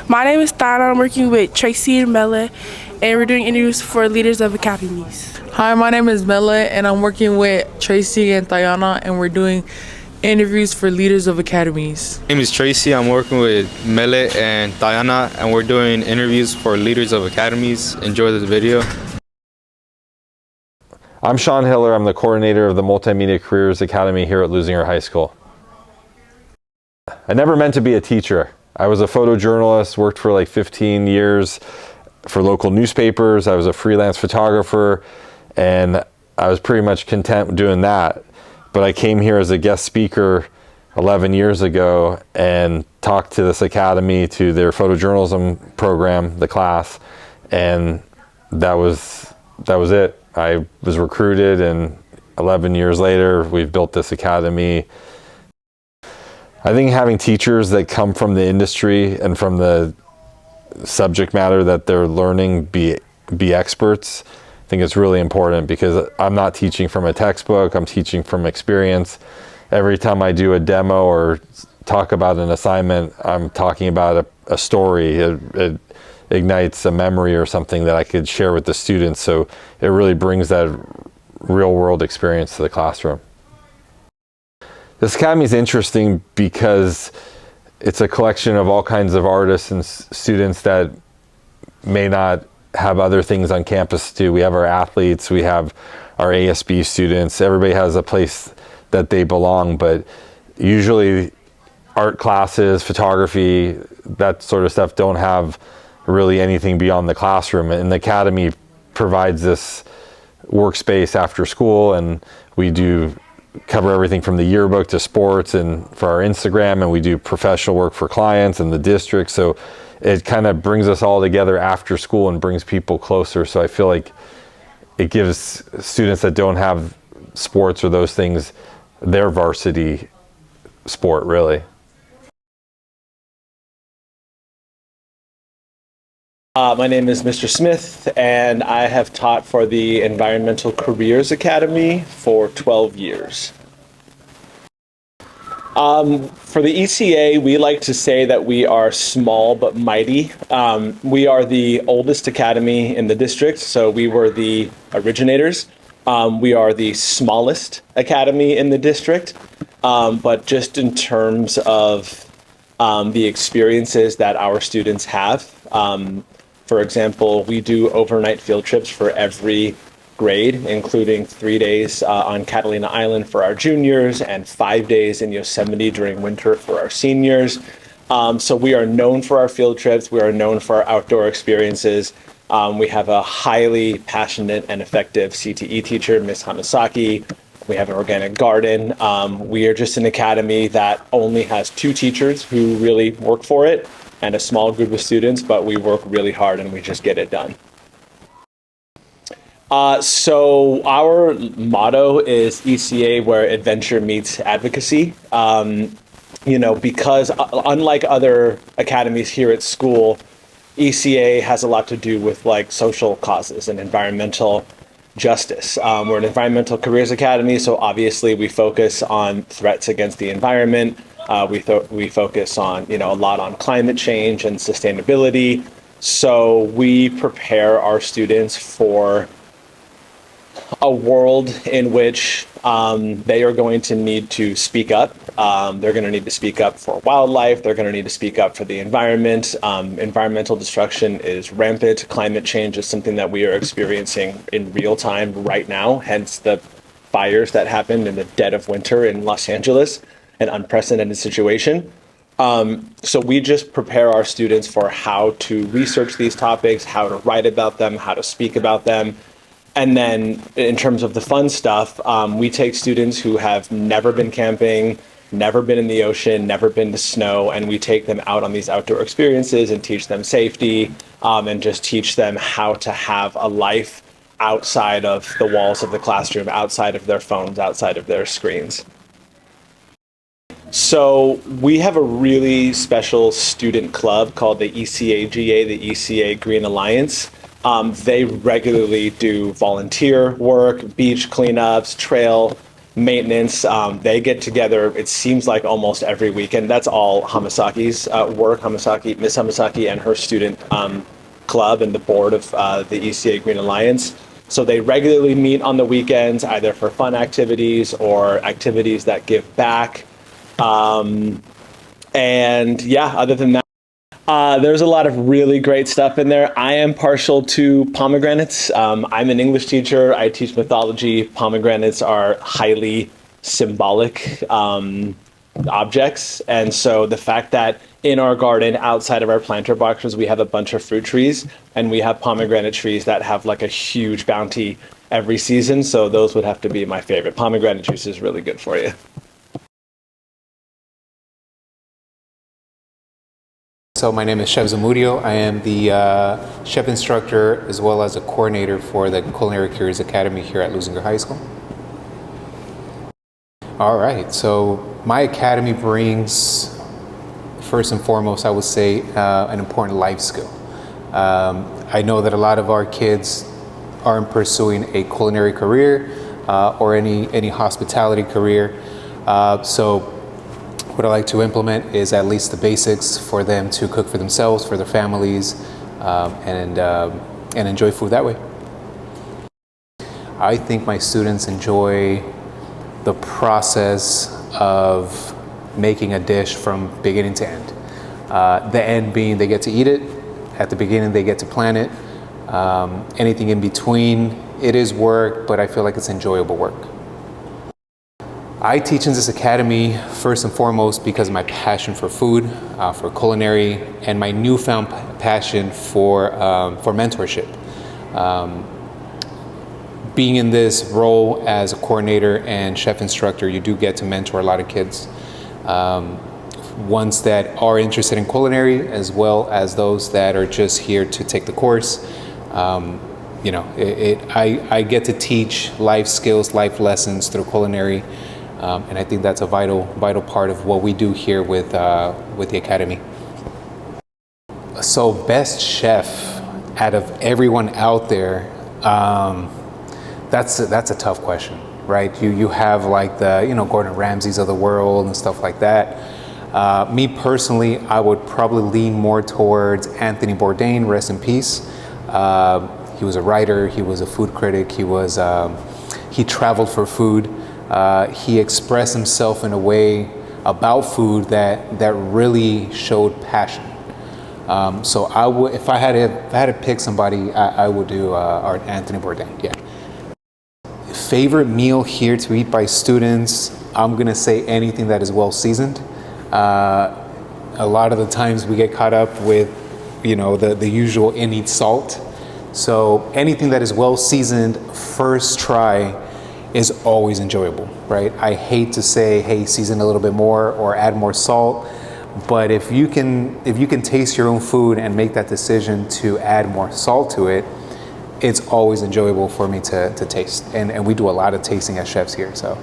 My name is Thana. I'm working with Tracey and Mela, and we're doing interviews for leaders of academies. Hi, my name is Mela, and I'm working with Tracey and Thayana, and we're doing interviews for leaders of academies. My name is Tracey. I'm working with Mele and Diana, and we're doing interviews for leaders of academies. Enjoy this video. I'm Sean Hiller. I'm the coordinator of the Multimedia Careers Academy here at Leuzinger High School. I never meant to be a teacher. I was a photojournalist, worked for like 15 years for local newspapers. I was a freelance photographer, and I was pretty much content doing that. But I came here as a guest speaker 11 years ago and talked to this academy, to their photojournalism program, the class, and that was it. I was recruited, and 11 years later, we've built this academy. I think having teachers that come from the industry and from the subject matter that they're learning be experts, I think it's really important, because I'm not teaching from a textbook, I'm teaching from experience. Every time I do a demo or talk about an assignment, I'm talking about a story. It ignites a memory or something that I could share with the students, so it really brings that real world experience to the classroom. This academy is interesting because it's a collection of all kinds of artists and students that may not have other things on campus too. We have our athletes, we have our ASB students. Everybody has a place that they belong, but usually art classes, photography, that sort of stuff don't have really anything beyond the classroom. And the academy provides this workspace after school, and we do cover everything from the yearbook to sports and for our Instagram, and we do professional work for clients and the district. So it kind of brings us all together after school and brings people closer. So I feel like it gives students that don't have sports or those things their varsity sport, really. My name is Mr. Smith, and I have taught for the Environmental Careers Academy for 12 years. For the ECA, we like to say that we are small but mighty. We are the oldest academy in the district, so we were the originators. We are the smallest academy in the district, but just in terms of the experiences that our students have, for example, we do overnight field trips for every grade, including 3 days on Catalina Island for our juniors and 5 days in Yosemite during winter for our seniors. So we are known for our field trips. We are known for our outdoor experiences. We have a highly passionate and effective CTE teacher, Ms. Hanasaki. We have an organic garden. We are just an academy that only has 2 teachers who really work for it, and a small group of students, but we work really hard and we just get it done. So our motto is ECA, where adventure meets advocacy. Because unlike other academies here at school, ECA has a lot to do with like social causes and environmental justice. We're an environmental careers academy, so obviously we focus on threats against the environment. We focus on, a lot on climate change and sustainability. So we prepare our students for a world in which they are going to need to speak up. They're going to need to speak up for wildlife. They're going to need to speak up for the environment. Environmental destruction is rampant. Climate change is something that we are experiencing in real time right now, hence the fires that happened in the dead of winter in Los Angeles. An unprecedented situation. So we just prepare our students for how to research these topics, how to write about them, how to speak about them. And then in terms of the fun stuff, we take students who have never been camping, never been in the ocean, never been to snow, and we take them out on these outdoor experiences and teach them safety, and just teach them how to have a life outside of the walls of the classroom, outside of their phones, outside of their screens. So we have a really special student club called the ECAGA, the ECA Green Alliance. They regularly do volunteer work, beach cleanups, trail maintenance. They get together, it seems like almost every weekend. That's all Hamasaki's work. Miss Hamasaki and her student club and the board of the ECA Green Alliance. So they regularly meet on the weekends, either for fun activities or activities that give back. And yeah, other than that, there's a lot of really great stuff in there. I am partial to pomegranates. I'm an English teacher. I teach mythology. Pomegranates are highly symbolic objects. And so the fact that in our garden, outside of our planter boxes, we have a bunch of fruit trees, and we have pomegranate trees that have like a huge bounty every season. So those would have to be my favorite. Pomegranate juice is really good for you. So my name is Chef Zamudio. I am the chef instructor as well as a coordinator for the Culinary Careers Academy here at Leuzinger High School. All right, so my academy brings, first and foremost, I would say, an important life skill. I know that a lot of our kids aren't pursuing a culinary career or any hospitality career. So what I like to implement is at least the basics for them to cook for themselves, for their families, and enjoy food that way. I think my students enjoy the process of making a dish from beginning to end. The end being they get to eat it, at the beginning they get to plan it. Anything in between, it is work, but I feel like it's enjoyable work. I teach in this academy first and foremost because of my passion for food, for culinary, and my newfound passion for mentorship. Being in this role as a coordinator and chef instructor, you do get to mentor a lot of kids. Ones that are interested in culinary, as well as those that are just here to take the course. I get to teach life skills, life lessons through culinary. And I think that's a vital part of what we do here with the academy. So best chef out of everyone out there, that's a tough question, right? You have like the Gordon Ramsays of the world and stuff like that. Me personally, I would probably lean more towards Anthony Bourdain, rest in peace. He was a writer, he was a food critic, he traveled for food. He expressed himself in a way about food that really showed passion. So I would, if I had to pick somebody, I would do Anthony Bourdain. Yeah. Favorite meal here to eat by students? I'm gonna say anything that is well seasoned. A lot of the times we get caught up with, the usual innate salt. So anything that is well seasoned, first try, is always enjoyable, right? I hate to say, hey, season a little bit more or add more salt, but if you can taste your own food and make that decision to add more salt to it, it's always enjoyable for me to taste. And we do a lot of tasting as chefs here, so.